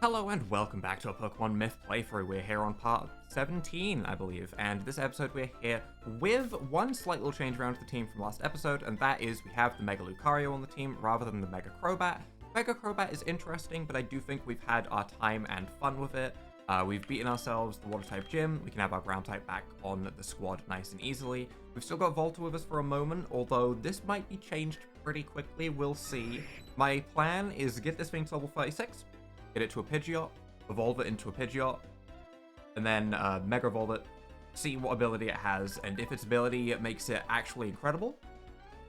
Hello and welcome back to a Pokemon Myth playthrough. We're here on part 17, I believe, and this episode we're here with one slight little change around to the team from last episode, and that is we have the Mega Lucario on the team rather than the Mega Crobat. Mega Crobat is interesting, but I do think we've had our time and fun with it. We've beaten ourselves the Water-type gym. We can have our Ground-type back on the squad nice and easily. We've still got Volta with us for a moment, although this might be changed pretty quickly. We'll see. My plan is get this thing to level 36. Get it to a Pidgeot, evolve it into a Pidgeot, and then Mega Evolve it, see what ability it has, and if its ability makes it actually incredible,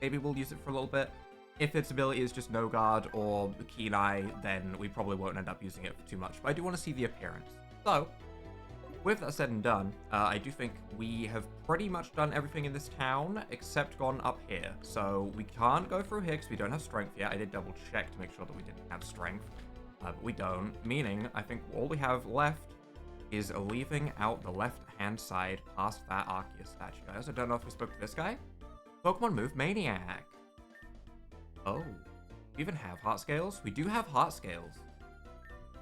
maybe we'll use it for a little bit. If its ability is just No Guard or Keen Eye, then we probably won't end up using it for too much, but I do want to see the appearance. So, with that said and done, I do think we have pretty much done everything in this town, except gone up here. So, we can't go through here because we don't have strength yet. I did double check to make sure that we didn't have strength. But we don't, meaning I think all we have left is leaving out the left-hand side past that Arceus statue. I also don't know if we spoke to this guy. Pokemon Move Maniac. Oh, we even have heart scales? We do have heart scales.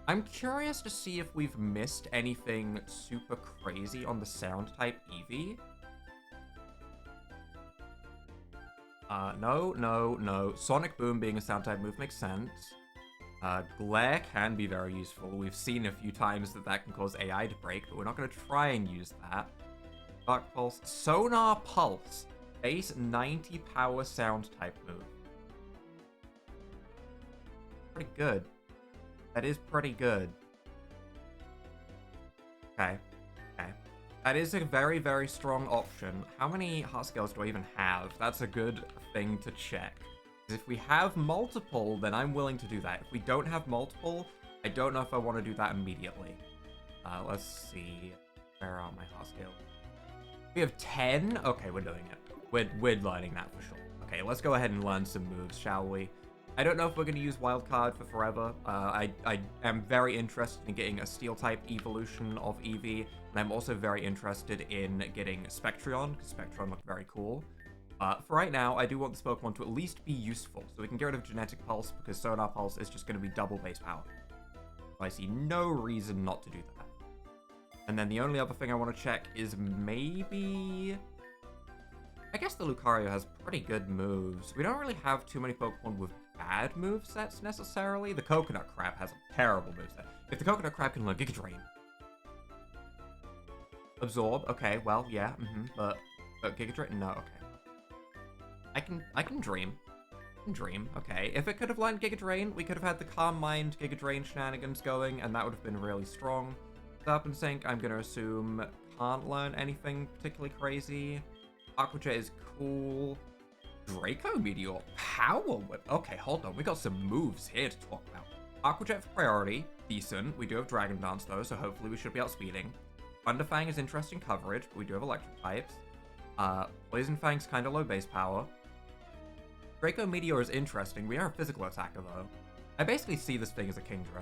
I'm curious to see if we've missed anything super crazy on the sound-type Eevee. No. Sonic Boom being a sound-type move makes sense. Glare can be very useful. We've seen a few times that can cause AI to break, but we're not going to try and use that. Dark Pulse. Sonar Pulse. Base 90 power sound type move. Pretty good. That is pretty good. Okay. That is a very, very strong option. How many heart scales do I even have? That's a good thing to check. If we have multiple, then I'm willing to do that. If we don't have multiple, I don't know if I want to do that immediately. Let's see. Where are my heart scales? We have 10? Okay, we're doing it. We're learning that for sure. Okay, let's go ahead and learn some moves, shall we? I don't know if we're going to use Wild Card for forever. I am very interested in getting a Steel-type evolution of Eevee, and I'm also very interested in getting Spectreon, because Spectreon looked very cool. For right now, I do want this Pokemon to at least be useful, so we can get rid of Genetic Pulse, because Sonar Pulse is just going to be double base power. I see no reason not to do that. And then the only other thing I want to check is maybe... I guess the Lucario has pretty good moves. We don't really have too many Pokemon with bad movesets, necessarily. The Coconut Crab has a terrible moveset. If the Coconut Crab can learn Giga Drain. Absorb, okay, well, yeah, but Giga Drain, no, okay. I can dream. Okay. If it could have learned Giga Drain, we could have had the Calm Mind Giga Drain shenanigans going, and that would have been really strong. Up and Sync, I'm gonna assume can't learn anything particularly crazy. Aqua Jet is cool. Draco Meteor, Power Whip. Okay, hold on. We got some moves here to talk about. Aqua Jet for priority, decent. We do have Dragon Dance though, so hopefully we should be outspeeding. Thunderfang is interesting coverage, but we do have electric types. Poison Fang's kind of low base power. Draco Meteor is interesting. We are a physical attacker, though. I basically see this thing as a Kingdra.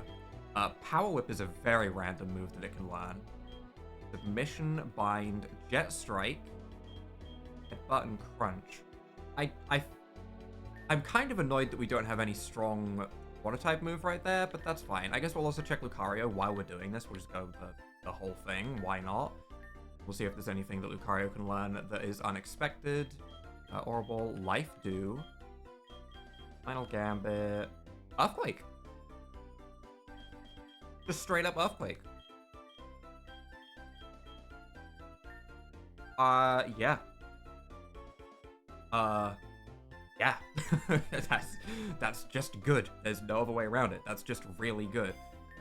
Power Whip is a very random move that it can learn. Submission, Bind, Jet Strike, Headbutt, and Crunch. I'm kind of annoyed that we don't have any strong Water-type move right there, but that's fine. I guess we'll also check Lucario while we're doing this. We'll just go the whole thing. Why not? We'll see if there's anything that Lucario can learn that is unexpected. Orbital, Life Dew. Final Gambit. Earthquake. Just straight up Earthquake. Yeah. Yeah. that's just good. There's no other way around it. That's just really good.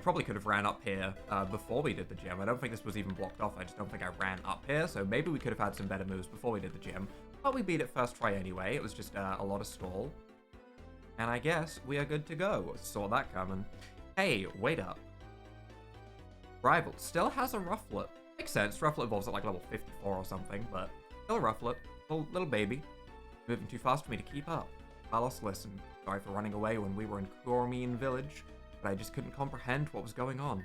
Probably could have ran up here before we did the gym. I don't think this was even blocked off. I just don't think I ran up here, so maybe we could have had some better moves before we did the gym. But we beat it first try anyway. It was just a lot of stall. And I guess we are good to go. Saw that coming. Hey, wait up. Rival still has a Rufflet. Makes sense. Rufflet evolves at like level 54 or something, but still a Rufflet. Little baby. Moving too fast for me to keep up. Valos, listen. Sorry for running away when we were in Cormine Village, but I just couldn't comprehend what was going on.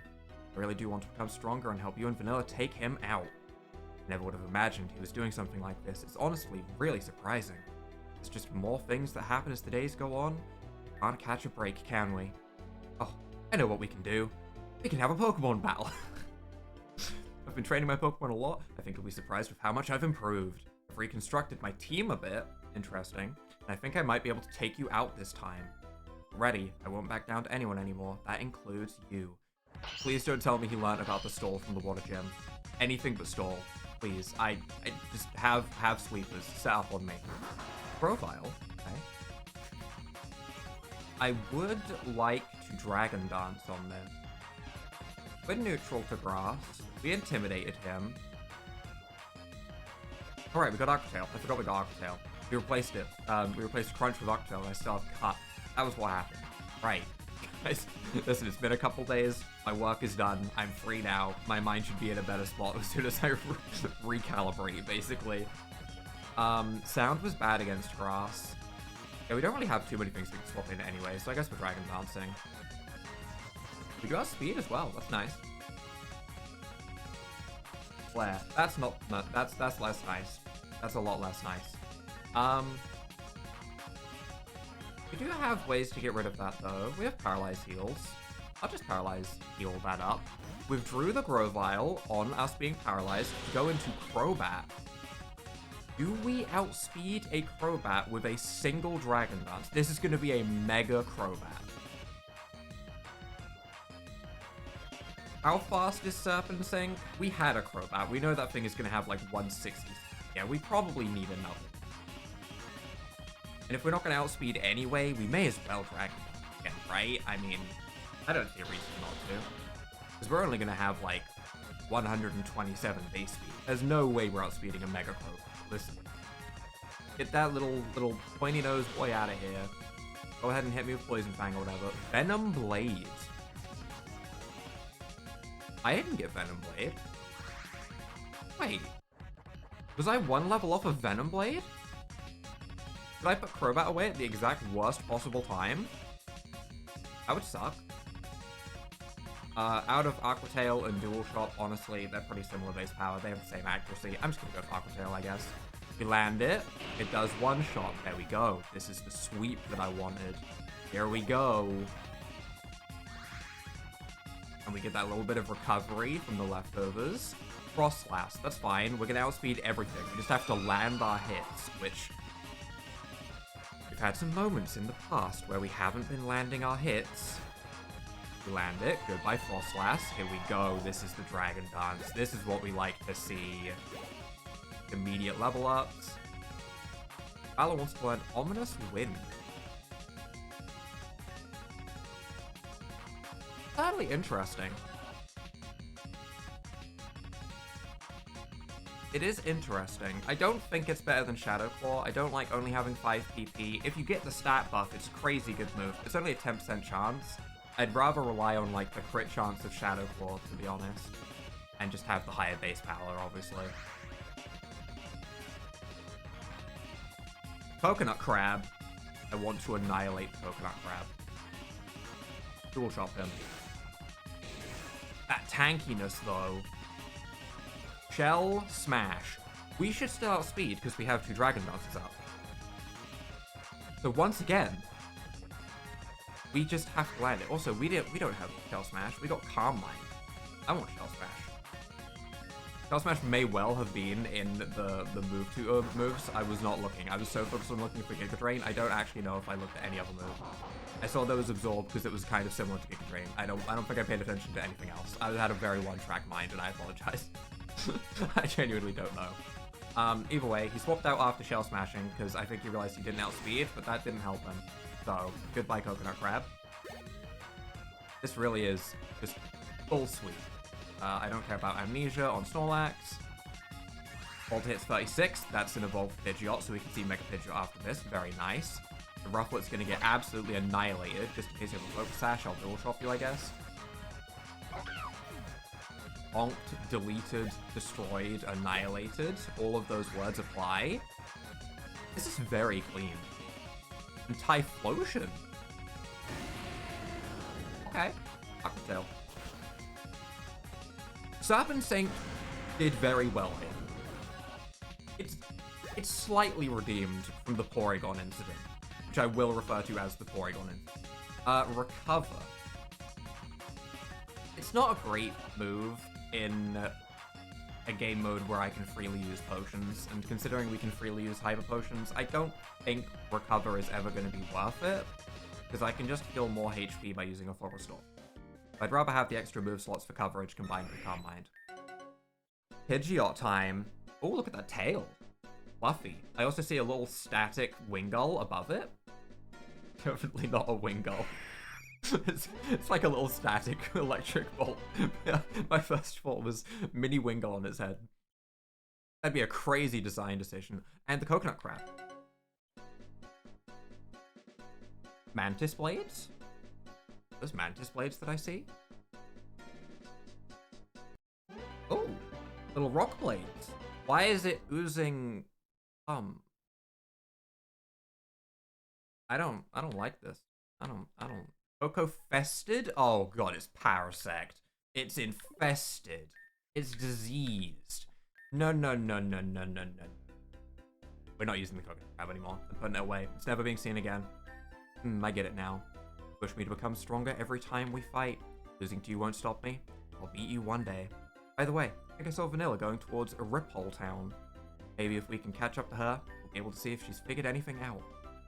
I really do want to become stronger and help you and Vanilla take him out. I never would have imagined he was doing something like this. It's honestly really surprising. It's just more things that happen as the days go on. Can't catch a break, can we? Oh, I know what we can do. We can have a Pokemon battle. I've been training my Pokemon a lot. I think you'll be surprised with how much I've improved. I've reconstructed my team a bit. Interesting. And I think I might be able to take you out this time. Ready. I won't back down to anyone anymore. That includes you. Please don't tell me he learned about the stall from the water gym. Anything but stall. Please. I just have sweepers set up on me. Profile. Okay. I would like to Dragon Dance on this. We're neutral to grass. We intimidated him. Alright, we got Octail. I forgot we got Octail. We replaced it. We replaced Crunch with Octail, and I still have Cut. That was what happened. Right. Guys, listen, it's been a couple days. My work is done. I'm free now. My mind should be in a better spot as soon as I recalibrate, basically. Sound was bad against grass. Yeah, we don't really have too many things we can swap in anyway, so I guess we're Dragon Dancing. We do have speed as well. That's nice. Flare. That's not. That's less nice. That's a lot less nice. We do have ways to get rid of that though. We have Paralyze Heals. I'll just Paralyze Heal that up. Withdrew the Grovyle on us being paralyzed to go into Crobat. Do we outspeed a Crobat with a single Dragon Dance? This is going to be a Mega Crobat. How fast is Serpent Sync? We had a Crobat. We know that thing is going to have like 160. Yeah, we probably need another. And if we're not going to outspeed anyway, we may as well Dragon Dance again, right? I mean, I don't see a reason not to. Because we're only going to have like 127 base speed. There's no way we're outspeeding a Mega Crobat. Listen. Get that little pointy nose boy out of here. Go ahead and hit me with Poison Fang or whatever. Venom Blade. I didn't get Venom Blade. Wait. Was I one level off of Venom Blade? Did I put Crobat away at the exact worst possible time? That would suck. Out of Aqua Tail and Dual Shot, honestly, they're pretty similar base power. They have the same accuracy. I'm just gonna go for Aqua Tail, I guess. We land it. It does one shot. There we go. This is the sweep that I wanted. Here we go. And we get that little bit of recovery from the leftovers. Frost Blast, that's fine. We're gonna outspeed everything. We just have to land our hits, which... We've had some moments in the past where we haven't been landing our hits. We land it. Goodbye, Frost Blast. Here we go. This is the Dragon Dance. This is what we like to see. Immediate level ups. Valor wants to learn Ominous Wind. Fairly interesting. It is interesting. I don't think it's better than Shadow Claw. I don't like only having 5 PP. If you get the stat buff, it's a crazy good move. It's only a 10% chance. I'd rather rely on like the crit chance of Shadow Claw, to be honest. And just have the higher base power, obviously. Coconut Crab. I want to annihilate Coconut Crab. Dual Chop him. That tankiness, though. Shell Smash. We should still outspeed because we have 2 Dragon Dances up. So once again, we just have to land it. Also, we don't have Shell Smash. We got Calm Mind. I want Shell Smash. Shell Smash may well have been in the moves. I was not looking. I was so focused on looking for Giga Drain. I don't actually know if I looked at any other move. I saw there was Absorb because it was kind of similar to Giga Drain. I don't think I paid attention to anything else. I had a very one-track mind, and I apologize. I genuinely don't know. Either way, he swapped out after Shell Smashing because I think he realized he didn't outspeed, but that didn't help him. So, goodbye Coconut Crab. This really is just full sweep. I don't care about Amnesia on Snorlax. Volta hits 36. That's an evolved Pidgeot, so we can see Mega Pidgeot after this. Very nice. The Rufflet's going to get absolutely annihilated. Just in case you have a Focus Sash, I'll Dual Shop you, I guess. Onked, deleted, destroyed, annihilated. All of those words apply. This is very clean. And Typhlosion. Okay. Aqua Tail. Serpent Sync did very well here. It's slightly redeemed from the Porygon incident, which I will refer to as the Porygon incident. Recover. It's It's not a great move in a game mode where I can freely use potions, and considering we can freely use hyper potions, I don't think recover is ever going to be worth it, because I can just heal more HP by using a full restore. I'd rather have the extra move slots for coverage combined with Calm Mind. Pidgeot time. Oh, look at that tail. Fluffy. I also see a little static Wingull above it. Definitely not a Wingull. It's like a little static electric bolt. My first thought was mini Wingull on its head. That'd be a crazy design decision. And the coconut crab. Mantis blades? There's mantis blades that I see. Oh, little rock blades. Why is it oozing? I don't like this. I don't. Coco fested? Oh god, it's Parasect. It's infested. It's diseased. No. We're not using the coconut crab anymore. I'm putting it away. It's never being seen again. I get it now. Push me to become stronger every time we fight. Losing to you won't stop me. I'll beat you one day. By the way, I think I saw Vanilla going towards a Riphole town. Maybe if we can catch up to her, we'll be able to see if she's figured anything out.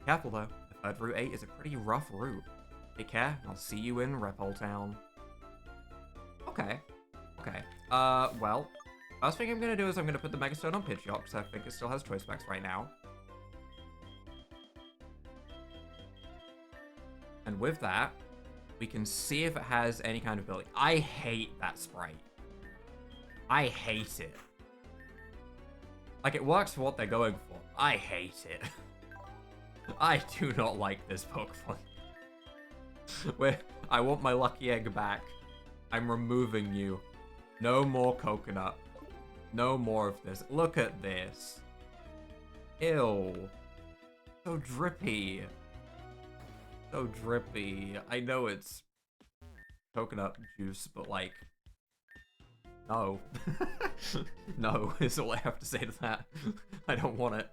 Careful though, the third Route 8 is a pretty rough route. Take care, and I'll see you in Riphole town. Okay. Well, first thing I'm gonna do is I'm gonna put the Mega Stone on Pidgeot, because I think it still has choice specs right now. And with that, we can see if it has any kind of ability. I hate that sprite. I hate it. Like, it works for what they're going for. I hate it. I do not like this Pokemon. I want my lucky egg back. I'm removing you. No more coconut. No more of this. Look at this. Ew. So drippy. So drippy. I know it's coconut juice, but like, no. No is all I have to say to that. I don't want it.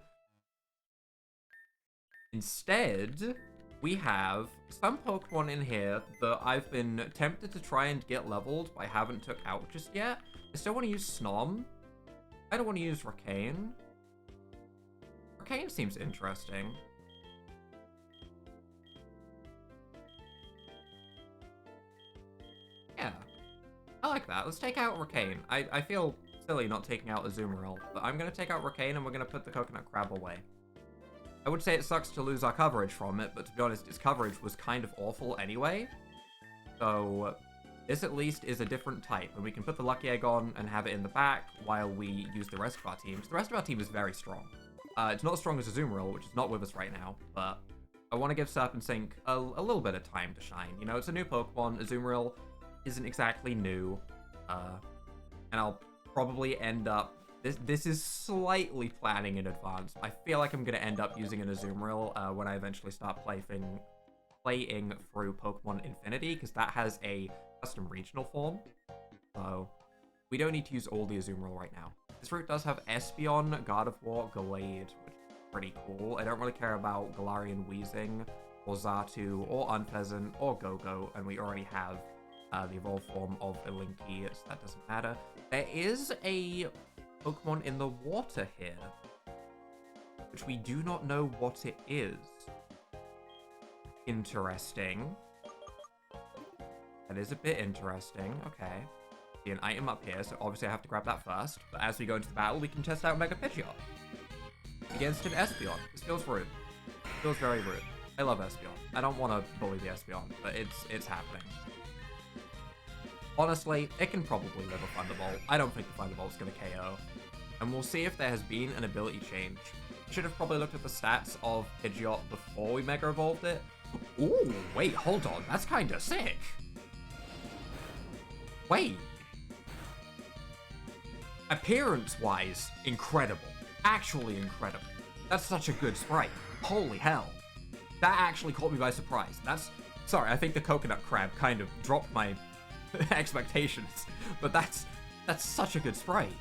Instead, we have some Pokemon in here that I've been tempted to try and get leveled, but I haven't took out just yet. I still want to use Snom. I don't want to use Racane. Racane seems interesting. Yeah, I like that. Let's take out Racane. I feel silly not taking out Azumarill, but I'm going to take out Racane and we're going to put the Coconut Crab away. I would say it sucks to lose our coverage from it, but to be honest, its coverage was kind of awful anyway. So this at least is a different type, and we can put the Lucky Egg on and have it in the back while we use the rest of our team. The rest of our team is very strong. It's not as strong as Azumarill, which is not with us right now, but I want to give Serpent Sink a little bit of time to shine. You know, it's a new Pokemon. Azumarill isn't exactly new, and I'll probably end up... This is slightly planning in advance. I feel like I'm going to end up using an Azumarill when I eventually start playing through Pokemon Infinity, because that has a custom regional form. So we don't need to use all the Azumarill right now. This route does have Espeon, Gardevoir, Gallade, which is pretty cool. I don't really care about Galarian Weezing, or Xatu, or Unpheasant, or Go-Go, and we already have the evolved form of Elinky, so that doesn't matter. There is a Pokemon in the water here, which we do not know what it is. Interesting. That is a bit interesting. Okay. See an item up here, so obviously I have to grab that first. But as we go into the battle, we can test out Mega Pidgeot against an Espeon. This feels rude. It feels very rude. I love Espeon. I don't want to bully the Espeon, but it's happening. Honestly, it can probably live a Thunderbolt. I don't think the Thunderbolt's going to KO. And we'll see if there has been an ability change. Should have probably looked at the stats of Pidgeot before we Mega Evolved it. Ooh, wait, hold on. That's kind of sick. Wait. Appearance-wise, incredible. Actually incredible. That's such a good sprite. Holy hell. That actually caught me by surprise. Sorry, I think the Coconut Crab kind of dropped my expectations, but that's such a good sprite.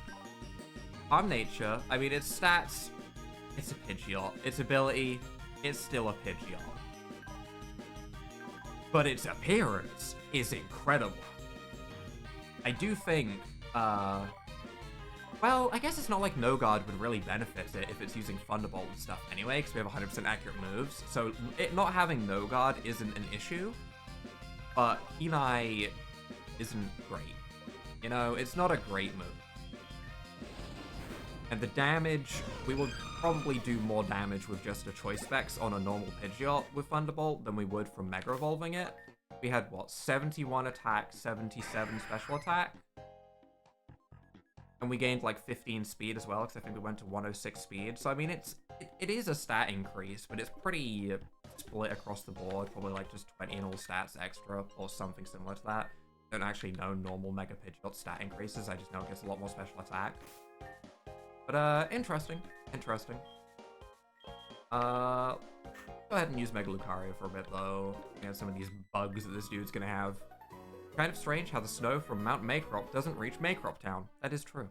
Calm Nature, I mean, its stats, it's a Pidgeot. Its ability, it's still a Pidgeot. But its appearance is incredible. I do think, well, I guess it's not like No Guard would really benefit it if it's using Thunderbolt and stuff anyway, because we have 100% accurate moves. So it not having No Guard isn't an issue, but Kenai isn't great. You know, it's not a great move. And the damage, we will probably do more damage with just a Choice Specs on a normal Pidgeot with Thunderbolt than we would from Mega Evolving it. We had, what, 71 attack, 77 special attack? And we gained like 15 speed as well, because I think we went to 106 speed. So I mean, it is a stat increase, but it's pretty split across the board. Probably like just 20 in all stats extra, or something similar to that. I don't actually know normal Mega Pidgeot stat increases. I just know it gets a lot more special attack. But interesting. Interesting. Go ahead and use Mega Lucario for a bit though. We have some of these bugs that this dude's gonna have. Kind of strange how the snow from Mount Maycrop doesn't reach Maycrop Town. That is true.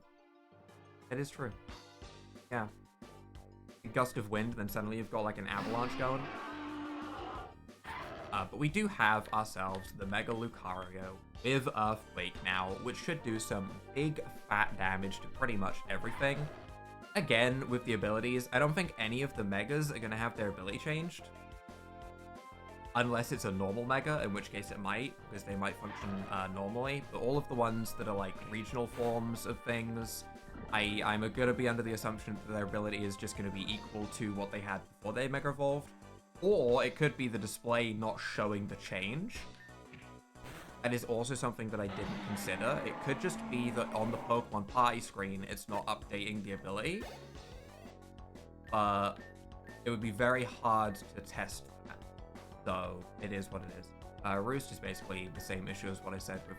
That is true. Yeah. A gust of wind, then suddenly you've got like an avalanche going. But we do have ourselves the Mega Lucario with Earthquake now, which should do some big fat damage to pretty much everything. Again, with the abilities, I don't think any of the Megas are going to have their ability changed. Unless it's a normal Mega, in which case it might, because they might function normally. But all of the ones that are like regional forms of things, I'm going to be under the assumption that their ability is just going to be equal to what they had before they Mega Evolved. Or it could be the display not showing the change. That is also something that I didn't consider. It could just be that on the Pokemon Party screen, it's not updating the ability. But it would be very hard to test that. So it is what it is. Roost is basically the same issue as what I said with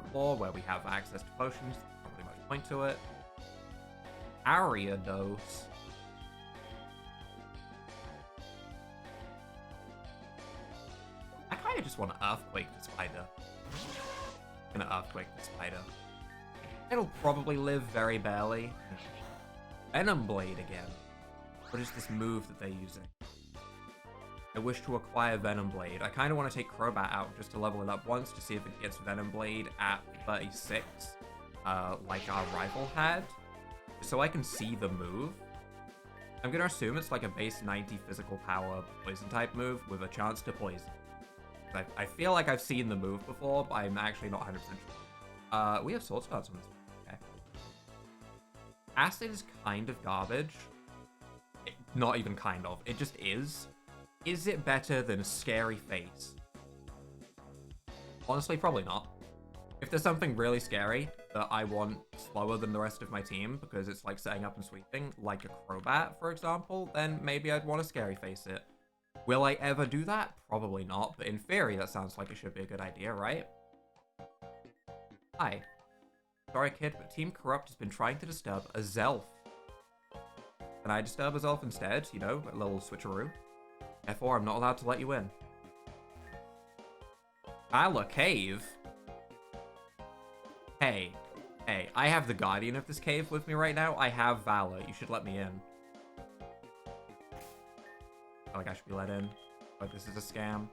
before, where we have access to potions. Not really much point to it. Ariados. I kind of just want to Earthquake the spider. I'm gonna Earthquake the spider. It'll probably live very barely. Venom Blade again. What is this move that they're using? I wish to acquire Venom Blade. I kind of want to take Crobat out just to level it up once to see if it gets Venom Blade at 36, like our rival had, so I can see the move. I'm gonna assume it's like a base 90 physical power poison type move with a chance to poison. I feel like I've seen the move before, but I'm actually not 100% sure. We have Sword Starts on this one. Okay. Acid is kind of garbage. Not even kind of. It just is. Is it better than Scary Face? Honestly, probably not. If there's something really scary that I want slower than the rest of my team, because it's like setting up and sweeping, like a Crobat, for example, then maybe I'd want to Scary Face it. Will I ever do that? Probably not, but in theory, that sounds like it should be a good idea, right? Hi. Sorry, kid, but Team Corrupt has been trying to disturb a Zelf. Can I disturb a Zelf instead? You know, a little switcheroo. Therefore, I'm not allowed to let you in. Valor Cave? Hey, I have the Guardian of this cave with me right now. I have Valor. You should let me in. I feel like I should be let in. Like this is a scam.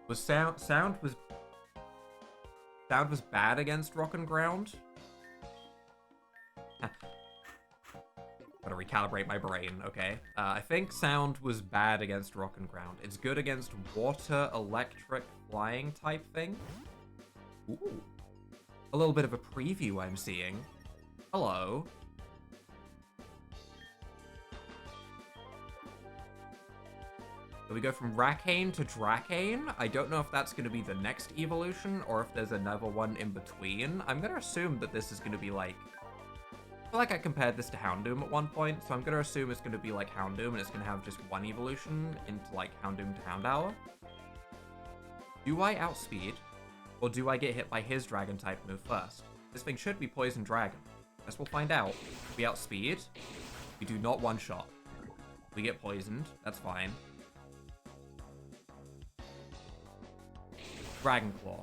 Was sound was bad against Rock and Ground? Gotta recalibrate my brain, okay? I think sound was bad against Rock and Ground. It's good against water, electric, flying type thing. Ooh. A little bit of a preview I'm seeing. Hello. So we go from Rakane to Drakane. I don't know if that's going to be the next evolution or if there's another one in between. I'm going to assume that this is going to be like... I feel like I compared this to Houndoom at one point, so I'm going to assume it's going to be like Houndoom and it's going to have just one evolution into like Houndoom to Houndour. Do I outspeed? Or do I get hit by his Dragon type move first? This thing should be Poison Dragon. Guess we'll find out. We outspeed. We do not one-shot. We get poisoned. That's fine. Dragon Claw.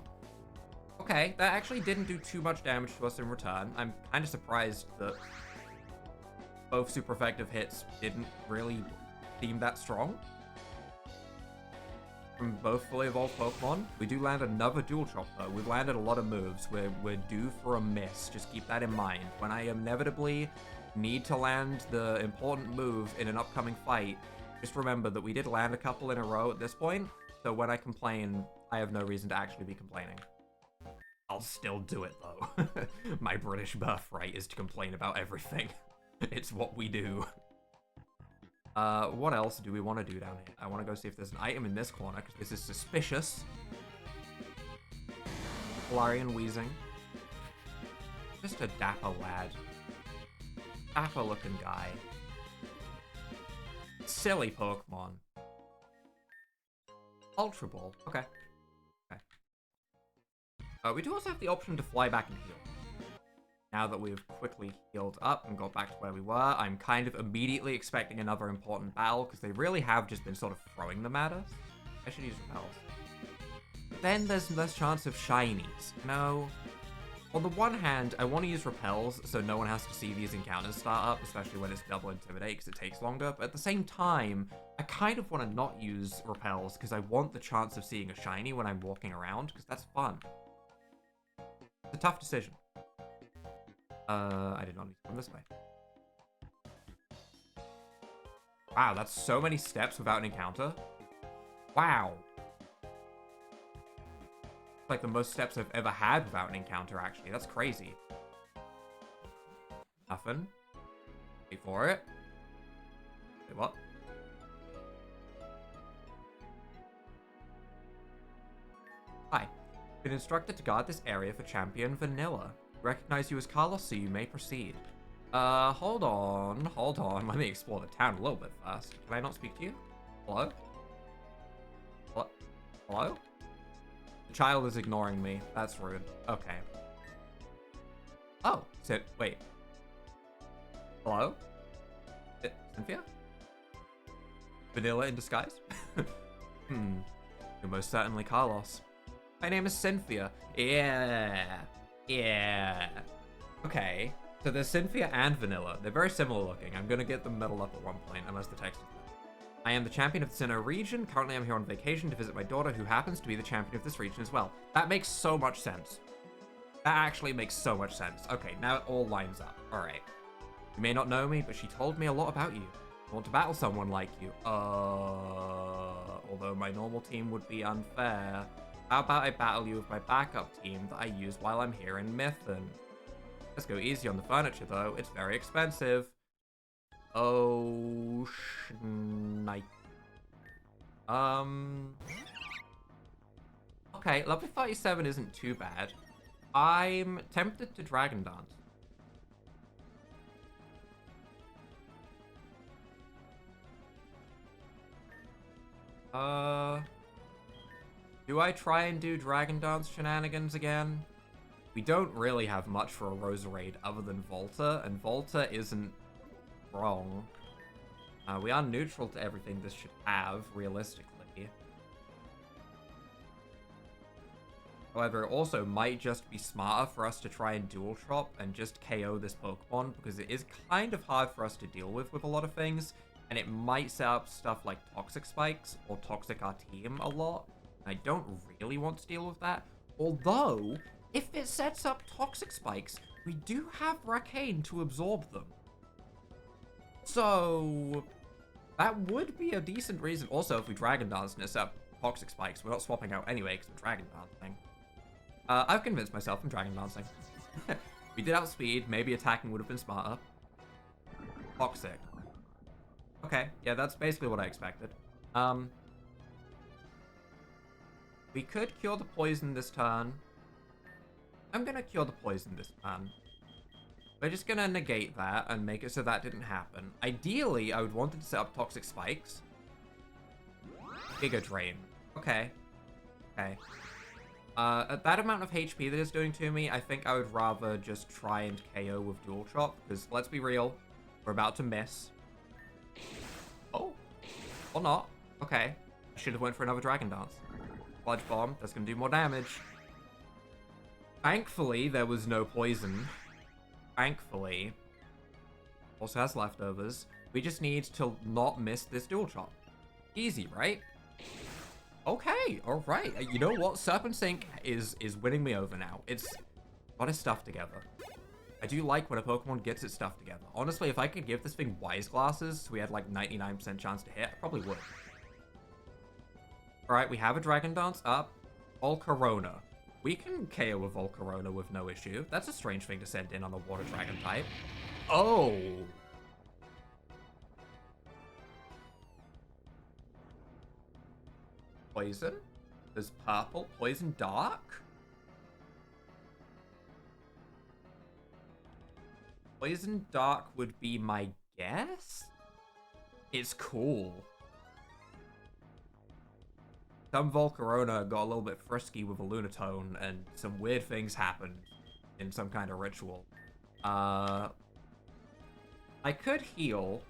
Okay, that actually didn't do too much damage to us in return. I'm kind of surprised that both super effective hits didn't really seem that strong. from both fully evolved Pokemon. We do land another Dual Chop, though. We've landed a lot of moves. We're due for a miss. Just keep that in mind. When I inevitably need to land the important move in an upcoming fight, just remember that we did land a couple in a row at this point, so when I complain, I have no reason to actually be complaining. I'll still do it, though. My British birthright is to complain about everything. It's what we do. What else do we want to do down here? I want to go see if there's an item in this corner, because this is suspicious. Galarian wheezing. Just a dapper lad. Dapper looking guy. Silly Pokemon. Ultra Ball. Okay. Okay. We do also have the option to fly back and heal. Now that we've quickly healed up and got back to where we were, I'm kind of immediately expecting another important battle, because they really have just been sort of throwing them at us. I should use repels. But then there's less chance of shinies. No. On the one hand, I want to use repels so no one has to see these encounters start up, especially when it's double intimidate, because it takes longer. But at the same time, I kind of want to not use repels because I want the chance of seeing a shiny when I'm walking around, because that's fun. It's a tough decision. I did not need to come this way. Wow, that's so many steps without an encounter. Wow. It's like the most steps I've ever had without an encounter, actually. That's crazy. Nothing. Wait for it. Wait, what? Hi. Been instructed to guard this area for Champion Vanilla. Recognize you as Carlos, so you may proceed. Hold on. Let me explore the town a little bit first. Can I not speak to you? Hello? Hello? The child is ignoring me. That's rude. Okay. Oh, wait. Hello? Cynthia? Vanilla in disguise? You're most certainly Carlos. My name is Cynthia. Yeah. Okay. So there's Cynthia and Vanilla. They're very similar looking. I'm gonna get them metal up at one point, unless the text is there. I am the champion of the Sinnoh region. Currently, I'm here on vacation to visit my daughter, who happens to be the champion of this region as well. That makes so much sense. That actually makes so much sense. Okay, now it all lines up. Alright. You may not know me, but she told me a lot about you. I want to battle someone like you. Although my normal team would be unfair. How about I battle you with my backup team that I use while I'm here in Mython? Let's go easy on the furniture, though. It's very expensive. Oh, shnipe. Okay, level 37 isn't too bad. I'm tempted to Dragon Dance. Do I try and do Dragon Dance shenanigans again? We don't really have much for a Roserade other than Volta, and Volta isn't wrong. We are neutral to everything this should have, realistically. However, it also might just be smarter for us to try and dual chop and just KO this Pokemon, because it is kind of hard for us to deal with a lot of things, and it might set up stuff like Toxic Spikes or Toxic our team a lot. I don't really want to deal with that. Although, if it sets up Toxic Spikes, we do have Arcane to absorb them. So, that would be a decent reason. Also, if we Dragon Dance and it set up Toxic Spikes, we're not swapping out anyway because we're Dragon Dancing. I've convinced myself I'm Dragon Dancing. We did outspeed. Maybe attacking would have been smarter. Toxic. Okay, yeah, that's basically what I expected. We could cure the poison this turn. I'm gonna cure the poison this turn. We're just gonna negate that and make it so that didn't happen. Ideally, I would want it to set up Toxic Spikes. Giga Drain. Okay. Okay. At that amount of HP that it's doing to me, I think I would rather just try and KO with Dual Chop, because let's be real, we're about to miss. Oh. Or not. Okay. I should have went for another Dragon Dance. Sludge Bomb, that's gonna do more damage. Thankfully, there was no poison. Thankfully. Also has leftovers. We just need to not miss this Dual Chop. Easy, right? Okay, alright. You know what? Serpent Sink is winning me over now. It's got its stuff together. I do like when a Pokemon gets its stuff together. Honestly, if I could give this thing Wise Glasses, so we had like 99% chance to hit, I probably would. Alright, we have a Dragon Dance up. Volcarona. We can KO a Volcarona with no issue. That's a strange thing to send in on a Water Dragon type. Oh! Poison? There's purple. Poison dark? Poison dark would be my guess? It's cool. Some Volcarona got a little bit frisky with a Lunatone, and some weird things happened in some kind of ritual. I could heal.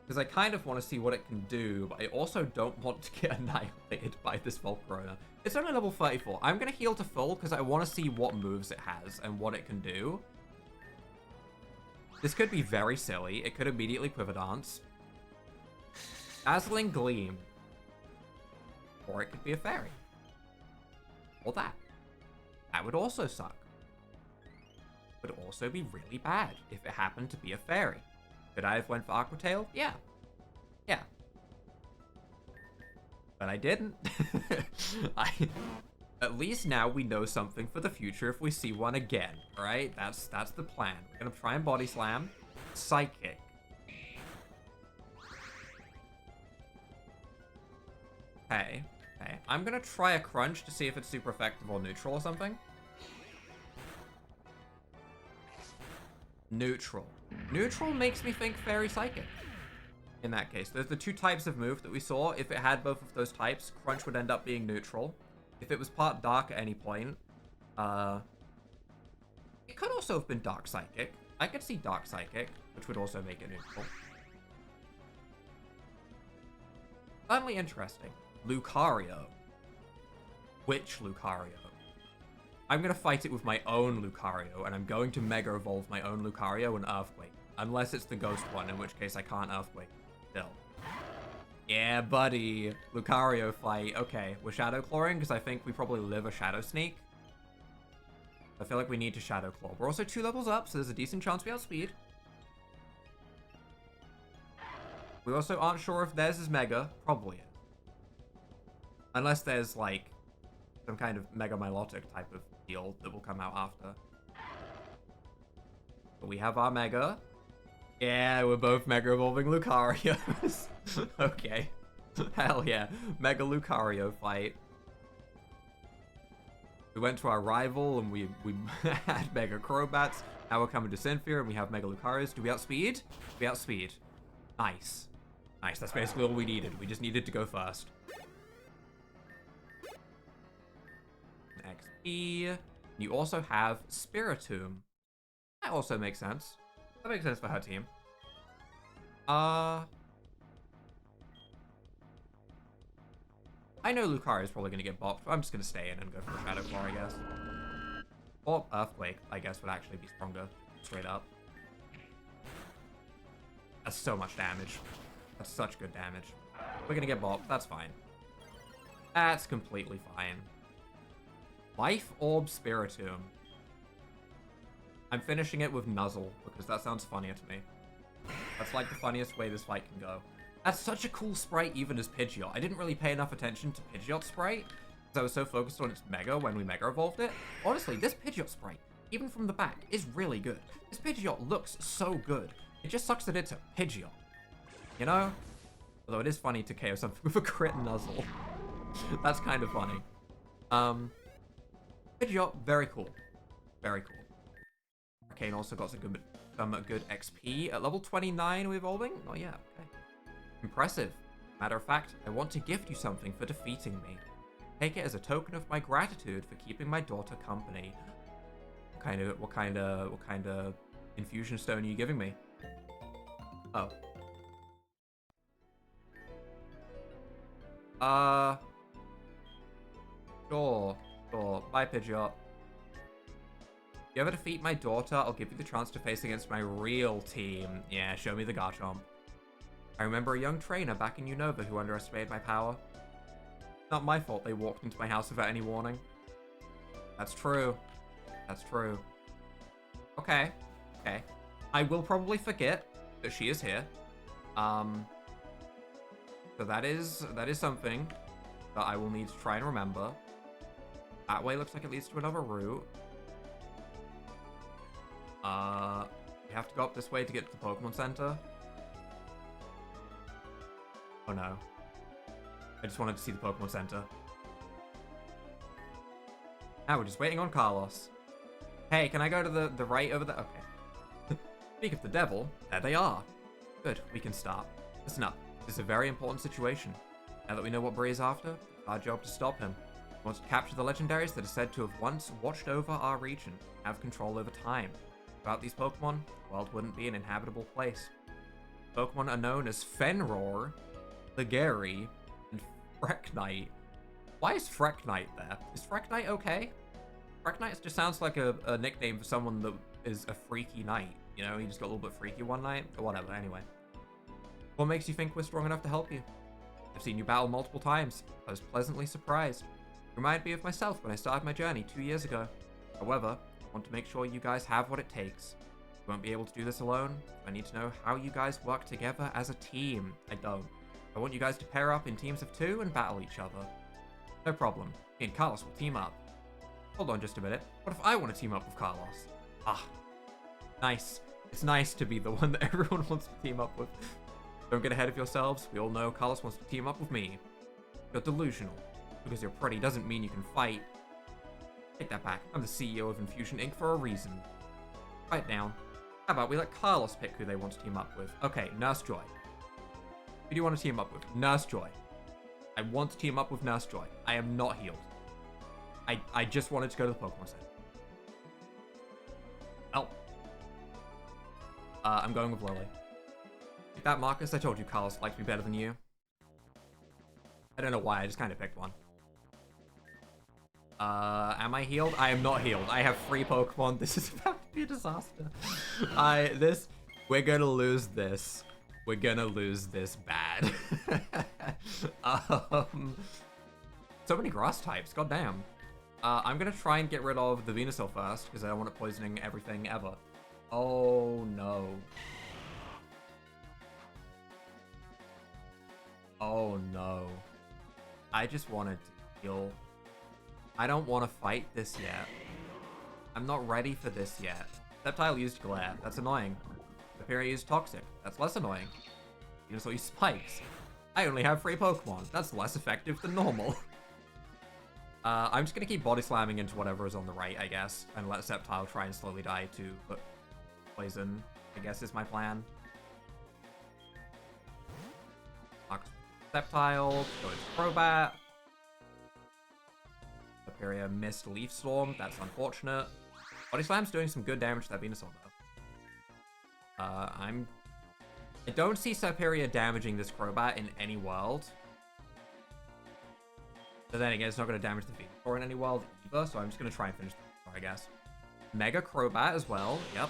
Because I kind of want to see what it can do, but I also don't want to get annihilated by this Volcarona. It's only level 34. I'm going to heal to full because I want to see what moves it has and what it can do. This could be very silly. It could immediately Quiver Dance. Dazzling Gleam. Or it could be a fairy. Or that. That would also suck. Would also be really bad if it happened to be a fairy. Could I have went for Aqua Tail? Yeah. Yeah. But I didn't. At least now we know something for the future if we see one again, right? That's the plan. We're gonna try and Body Slam. Psychic. Okay. Okay. I'm gonna try a Crunch to see if it's super effective or neutral or something. Neutral. Neutral makes me think Fairy Psychic. In that case, there's the two types of move that we saw. If it had both of those types, Crunch would end up being neutral. If it was part Dark at any point, it could also have been Dark Psychic. I could see Dark Psychic, which would also make it neutral. Certainly interesting. Lucario. Which Lucario? I'm going to fight it with my own Lucario, and I'm going to Mega Evolve my own Lucario and Earthquake. Unless it's the Ghost one, in which case I can't Earthquake. Still. Yeah, buddy. Lucario fight. Okay, we're Shadow Clawing, because I think we probably live a Shadow Sneak. I feel like we need to Shadow Claw. We're also 2 levels up, so there's a decent chance we outspeed. We also aren't sure if theirs is Mega. Probably is. Unless there's, like, some kind of Mega Milotic type of deal that will come out after. But we have our Mega. Yeah, we're both Mega Evolving Lucarios. Okay. Hell yeah. Mega Lucario fight. We went to our rival and we had Mega Crobats. Now we're coming to Cynthia and we have Mega Lucarios. Do we outspeed? We outspeed. Nice. Nice, that's basically all we needed. We just needed to go first. XP. You also have Spiritomb. That also makes sense. That makes sense for her team. I know Lucario is probably going to get bopped, but I'm just going to stay in and go for a Shadow Claw, I guess. Or Earthquake, I guess, would actually be stronger. Straight up. That's so much damage. That's such good damage. We're going to get bopped. That's fine. That's completely fine. Life Orb Spiritomb. I'm finishing it with Nuzzle, because that sounds funnier to me. That's like the funniest way this fight can go. That's such a cool sprite even as Pidgeot. I didn't really pay enough attention to Pidgeot's sprite, because I was so focused on its Mega when we Mega Evolved it. Honestly, this Pidgeot sprite, even from the back, is really good. This Pidgeot looks so good. It just sucks that it's a Pidgeot. You know? Although it is funny to KO something with a crit Nuzzle. That's kind of funny. Pidgeot, very cool. Very cool. Arcane also got some good XP. At level 29, we're evolving? Oh yeah, okay. Impressive. Matter of fact, I want to gift you something for defeating me. Take it as a token of my gratitude for keeping my daughter company. What kind of infusion stone are you giving me? Oh. Sure. Bye, Pidgeot. If you ever defeat my daughter, I'll give you the chance to face against my real team. Yeah, show me the Garchomp. I remember a young trainer back in Unova who underestimated my power. Not my fault they walked into my house without any warning. That's true. That's true. Okay. Okay. I will probably forget that she is here. So that is something that I will need to try and remember. That way looks like it leads to another route. We have to go up this way to get to the Pokemon Center. Oh no. I just wanted to see the Pokemon Center. Now we're just waiting on Carlos. Hey, can I go to the right over there? Okay. Speak of the devil, there they are. Good, we can start. Listen up, this is a very important situation. Now that we know what Bree is after, it's our job to stop him. We want to capture the legendaries that are said to have once watched over our region, have control over time. Without these Pokemon, the world wouldn't be an inhabitable place. Pokemon are known as Fenroar, Ligeri, and Frecknight. Why is Frecknight there? Is Frecknight okay? Frecknight just sounds like a nickname for someone that is a freaky knight. You know, he just got a little bit freaky one night, or whatever, anyway. What makes you think we're strong enough to help you? I've seen you battle multiple times. I was pleasantly surprised. You remind me of myself when I started my journey 2 years ago. However, I want to make sure you guys have what it takes. You won't be able to do this alone. I need to know how you guys work together as a team. I don't. I want you guys to pair up in teams of 2 and battle each other. No problem. Me and Carlos will team up. Hold on just a minute. What if I want to team up with Carlos? Ah. Nice. It's nice to be the one that everyone wants to team up with. Don't get ahead of yourselves. We all know Carlos wants to team up with me. You're delusional. Because you're pretty doesn't mean you can fight. Take that back. I'm the CEO of Infusion Inc. for a reason. Quiet down. How about we let Carlos pick who they want to team up with? Okay, Nurse Joy. Who do you want to team up with? Nurse Joy. I want to team up with Nurse Joy. I am not healed. I just wanted to go to the Pokemon Center. Oh. I'm going with Lily. Like that, Marcus, I told you Carlos likes me better than you. I don't know why, I just kind of picked one. Am I healed? I am not healed. I have 3 Pokemon. This is about to be a disaster. We're gonna lose this. We're gonna lose this bad. So many grass types, goddamn. I'm gonna try and get rid of the Venusaur first, because I don't want it poisoning everything ever. Oh no. Oh no. I just wanted to heal. I don't want to fight this yet. I'm not ready for this yet. Sceptile used Glare. That's annoying. Serperior used Toxic. That's less annoying. Venusaur used Spikes. I only have 3 Pokemon. That's less effective than normal. I'm just going to keep body slamming into whatever is on the right, I guess, and let Sceptile try and slowly die to poison, I guess is my plan. Sceptile, go into Crobat. Serperior missed Leaf Storm, that's unfortunate. Body Slam's doing some good damage to that Venusaur though. I don't see Serperior damaging this Crobat in any world. But then again, it's not going to damage the Venusaur in any world either, so I'm just going to try and finish the Venusaur, I guess. Mega Crobat as well, yep.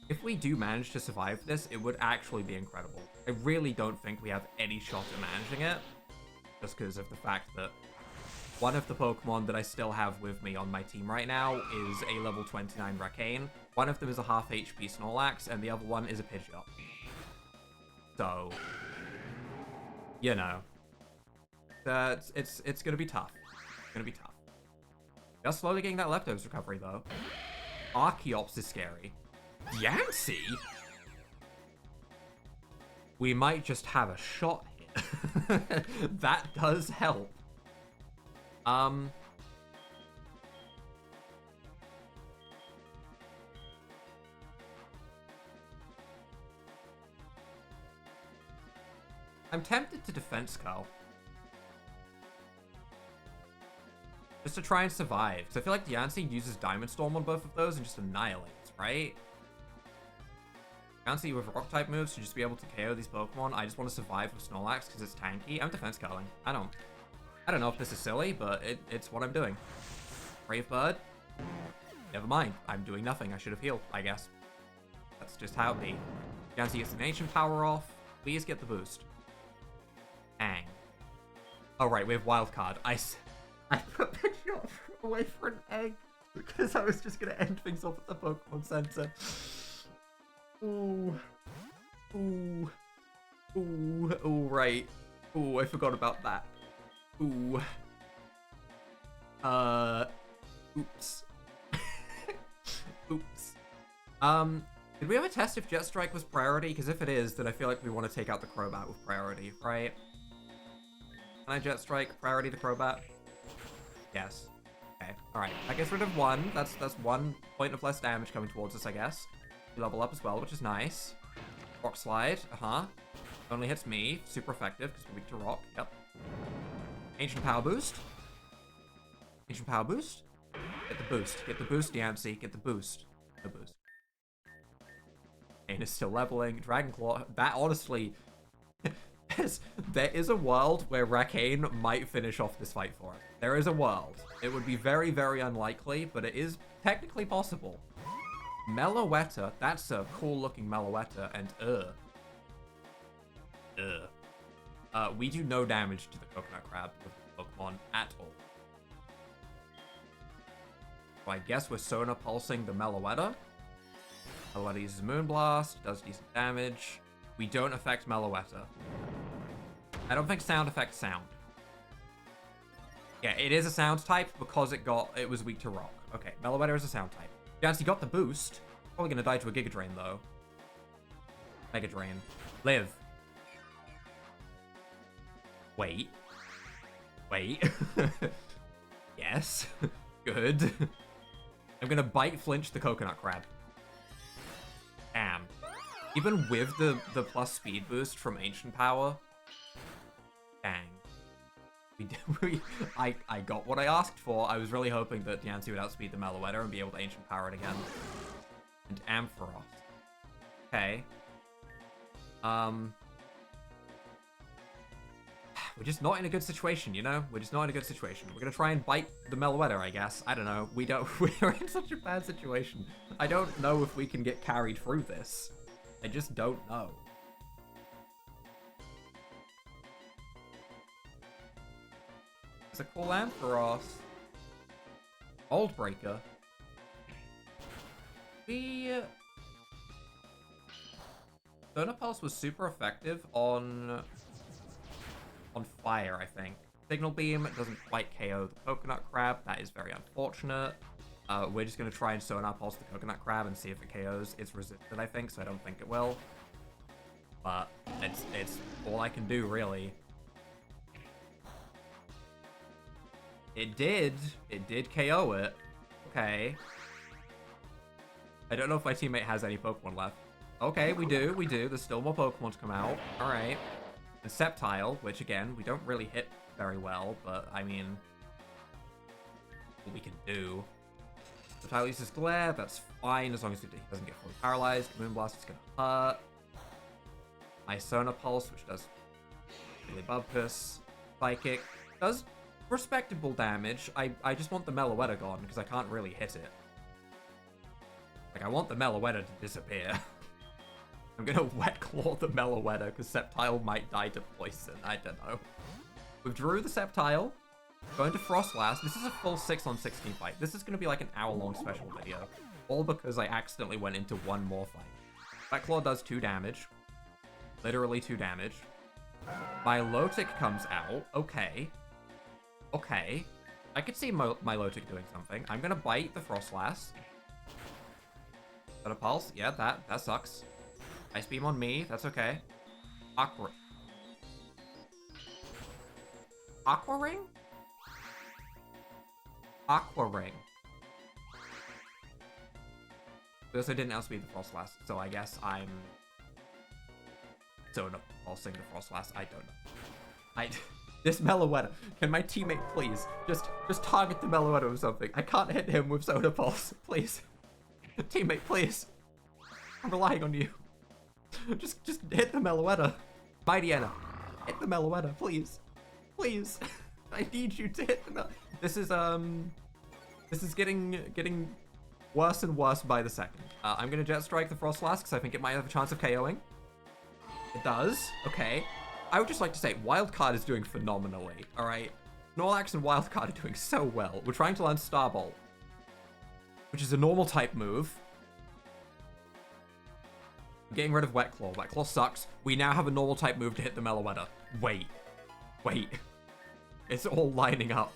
If we do manage to survive this, it would actually be incredible. I really don't think we have any shot at managing it, just because of the fact that one of the Pokemon that I still have with me on my team right now is a level 29 Recane. One of them is a half HP Snorlax, and the other one is a Pidgeot. So, you know, it's gonna be tough. It's gonna be tough. We are slowly getting that Leftovers recovery though. Archeops is scary. Yancy? We might just have a shot here. That does help. I'm tempted to Defense Curl. Just to try and survive. Because I feel like Yancy uses Diamond Storm on both of those and just annihilates, right? Yancy with Rock-type moves to just be able to KO these Pokemon. I just want to survive with Snorlax because it's tanky. I'm Defense Curling. I don't know if this is silly, but it's what I'm doing. Brave Bird? Never mind. I'm doing nothing. I should have healed, I guess. That's just how it be. Jancy gets an ancient power off. Please get the boost. Bang. Oh, right, we have wild card. I put the shot away for an egg because I was just going to end things off at the Pokemon Center. Ooh. Ooh. Ooh. Ooh, right. Ooh, I forgot about that. Ooh. Oops. Oops. Did we ever test if Jet Strike was priority? Because if it is, then I feel like we want to take out the Crobat with priority, right? Can I Jet Strike priority the Crobat? Yes. Okay. Alright. That gets rid of one. That's 1 point of less damage coming towards us, I guess. We level up as well, which is nice. Rock Slide. Only hits me. Super effective, because we're weak to rock. Yep. Ancient Power Boost. Ancient Power Boost. Get the boost. Get the boost, Diancie. Get the boost. No boost. Kane is still leveling. Dragon Claw. That honestly... there is a world where Rakane might finish off this fight for us. There is a world. It would be very, very unlikely, but it is technically possible. Meloetta. That's a cool-looking Meloetta, and we do no damage to the Coconut Crab with the Pokemon at all. So I guess we're Sona Pulsing the Meloetta. Meloetta uses Moonblast, does decent damage. We don't affect Meloetta. I don't think sound affects sound. Yeah, it is a sound type because it was weak to rock. Okay, Meloetta is a sound type. Jancy got the boost. Probably gonna die to a Giga Drain though. Mega Drain. Live. Wait. Yes. Good. I'm gonna bite flinch the Coconut Crab. Damn. Even with the plus speed boost from Ancient Power. Dang. I got what I asked for. I was really hoping that Diancie would outspeed the Meloetta and be able to Ancient Power it again. And Ampharos. Okay. We're just not in a good situation, you know? We're just not in a good situation. We're gonna try and bite the Meloetta, I guess. I don't know. We're in such a bad situation. I don't know if we can get carried through this. I just don't know. It's a cool Ampharos. Mold Breaker. Sona Pulse was super effective on fire, I think. Signal Beam doesn't quite KO the Coconut Crab. That is very unfortunate. We're just going to try and Sonar Pulse the Coconut Crab and see if it KOs. It's resisted, I think, so I don't think it will. But it's all I can do, really. It did KO it. Okay. I don't know if my teammate has any Pokemon left. Okay, we do. There's still more Pokemon to come out. Alright. And Sceptile, which again, we don't really hit very well, but I mean, what we can do. Sceptile uses Glare, that's fine as long as he doesn't get fully paralyzed. Moonblast is gonna hurt. Isona Pulse, which does really Bubkus. Psychic does respectable damage. I just want the Meloetta gone because I can't really hit it. Like, I want the Meloetta to disappear. I'm gonna Wet Claw the Meloetta because Sceptile might die to poison. I don't know. Withdrew the Sceptile. Going to Frostlass. This is a full 6-on-16 fight. This is gonna be like an hour-long special video. All because I accidentally went into one more fight. Wet Claw does 2 damage. Literally 2 damage. Milotic comes out. Okay. Okay. I could see Milotic doing something. I'm gonna bite the Frostlass. Got a Pulse? Yeah, that sucks. Ice Beam on me. That's okay. Aqua Ring? Aqua Ring. Because I didn't outspeed the Frostlass, so I guess I'm Sona Pulsing the Frostlass. I don't know. This Meloetta. Can my teammate please just target the Meloetta with something? I can't hit him with Sona Pulse. Please. Teammate, please. I'm relying on you. Just hit the Meloetta. Mightyena, hit the Meloetta, please. Please. I need you to hit the Meloetta. This is getting worse and worse by the second. I'm gonna Jet Strike the Frost Blast because I think it might have a chance of KOing. It does. Okay. I would just like to say, Wildcard is doing phenomenally, alright? Snorlax and Wildcard are doing so well. We're trying to learn Starbolt, which is a normal type move. Getting rid of Wet Claw. Wet Claw sucks. We now have a normal type move to hit the Meloetta. Wait. It's all lining up.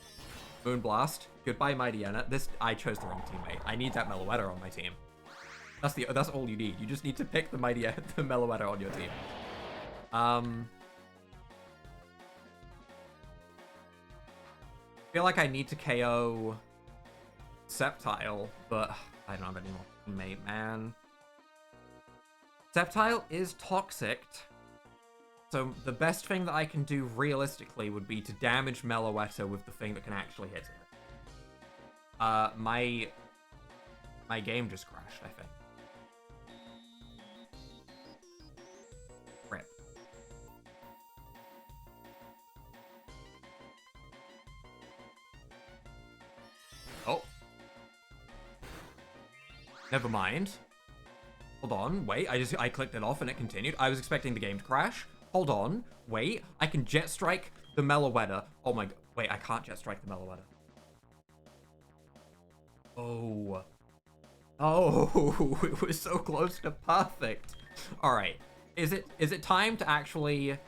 Moonblast. Goodbye, Mightyena. I chose the wrong teammate. I need that Meloetta on my team. That's all you need. You just need to pick the Meloetta on your team. I feel like I need to KO Sceptile, but I don't have any more teammate, man. Sceptile is toxic, so the best thing that I can do realistically would be to damage Meloetta with the thing that can actually hit it. My game just crashed, I think. Rip. Oh. Never mind. Hold on, wait, I clicked it off and it continued. I was expecting the game to crash. Hold on, wait, I can Jet Strike the Meloetta. Oh my god, wait, I can't Jet Strike the Meloetta. Oh. Oh, it was so close to perfect. All right, is it time to actually...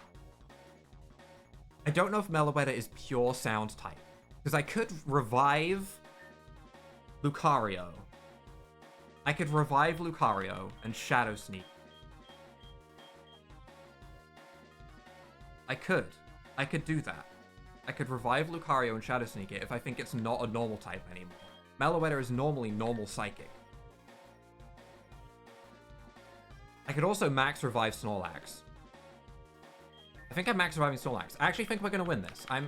I don't know if Meloetta is pure sound type, because I could revive Lucario. I could revive Lucario and Shadow Sneak. I could do that. I could revive Lucario and Shadow Sneak it if I think it's not a normal type anymore. Meloetta is normally normal Psychic. I could also max revive Snorlax. I think I'm max reviving Snorlax. I actually think we're gonna win this. I'm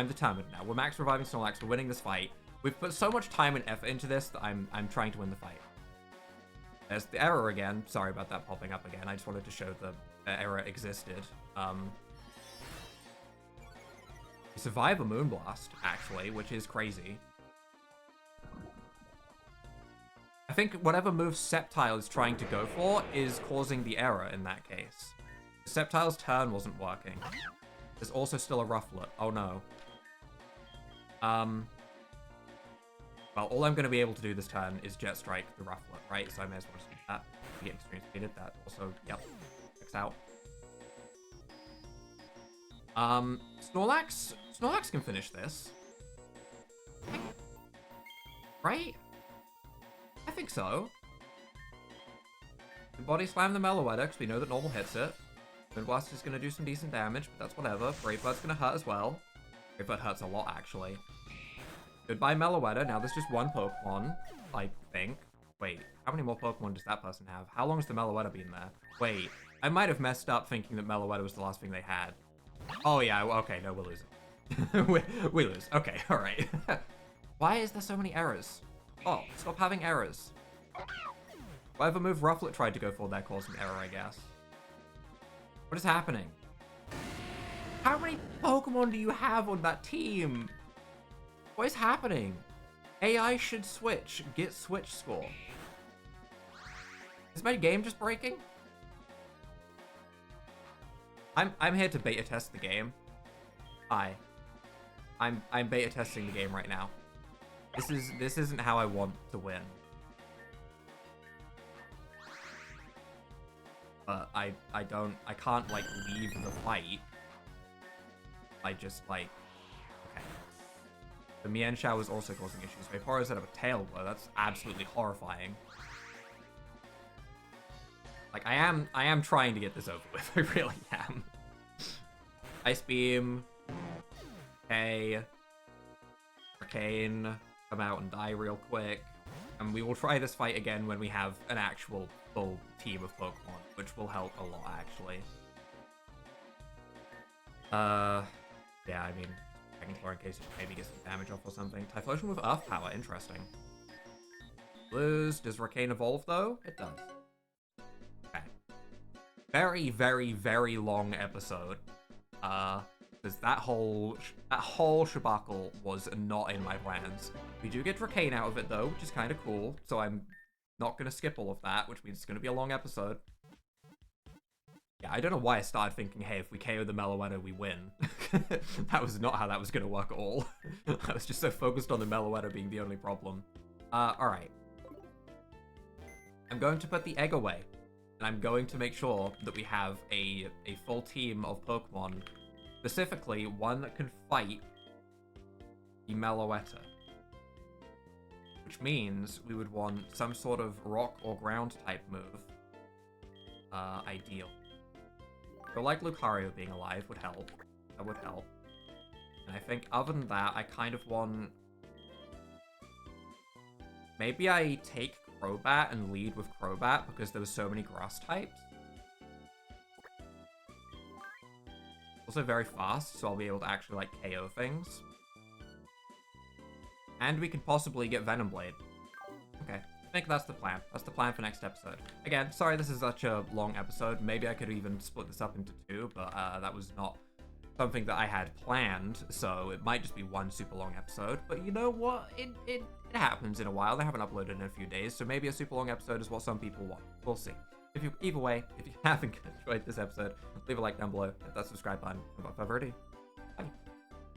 determined now. We're max reviving Snorlax. We're winning this fight. We've put so much time and effort into this that I'm trying to win the fight. There's the error again. Sorry about that popping up again. I just wanted to show the error existed. We survive a Moonblast, actually, which is crazy. I think whatever move Sceptile is trying to go for is causing the error in that case. Sceptile's turn wasn't working. There's also still a Rufflet. Oh no. Well, all I'm going to be able to do this turn is Jet Strike the Rufflet, right? So I may as well just do that. We get extreme speeded. That also, yep, checks out. Snorlax can finish this. Right? I think so. We Body Slam the Meloetta, because we know that normal hits it. Moonblast is going to do some decent damage, but that's whatever. Brave Bird's going to hurt as well. Brave Bird hurts a lot, actually. Goodbye, Meloetta. Now there's just one Pokemon, I think. Wait, how many more Pokemon does that person have? How long has the Meloetta been there? Wait, I might have messed up thinking that Meloetta was the last thing they had. Oh yeah, okay, no, we're losing. we lose. Okay, alright. Why is there so many errors? Oh, stop having errors. Whatever move Rufflet tried to go for there caused an error, I guess. What is happening? How many Pokemon do you have on that team? What is happening? AI should switch. Get switch score. Is my game just breaking? I'm here to beta test the game. Hi. I'm beta testing the game right now. This isn't how I want to win. But I can't like leave the fight. I just like, okay. The Mienshao is also causing issues. Vaporeon set up a tail blow. That's absolutely horrifying. Like I am trying to get this over with. I really am. Ice Beam. Okay. Arcane. Come out and die real quick. And we will try this fight again when we have an actual full team of Pokemon, which will help a lot actually. Yeah, I mean, Dragon Claw in case you maybe get some damage off or something. Typhlosion with Earth Power, interesting. Blues, does Arcane evolve though? It does. Okay. Very, very, very long episode. Because that whole shabacle was not in my plans. We do get Dracane out of it though, which is kind of cool. So I'm not gonna skip all of that, which means it's gonna be a long episode. Yeah, I don't know why I started thinking, hey, if we KO the Meloetta, we win. That was not how that was gonna work at all. I was just so focused on the Meloetta being the only problem. Alright. I'm going to put the egg away. And I'm going to make sure that we have a full team of Pokemon. Specifically, one that can fight the Meloetta. Which means we would want some sort of rock or ground type move. Ideal. So like Lucario being alive would help. That would help. And I think other than that, I kind of want... Maybe I take Crobat and lead with Crobat because there were so many grass types. Also very fast, so I'll be able to actually, like, KO things. And we could possibly get Venom Blade. Okay. I think that's the plan. That's the plan for next episode. Again, sorry this is such a long episode. Maybe I could even split this up into 2, but that was not something that I had planned, so it might just be one super long episode. But you know what? It happens in a while. They haven't uploaded in a few days, so maybe a super long episode is what some people want. We'll see. Either way, if you haven't enjoyed this episode, leave a like down below, hit that subscribe button. Without further ado,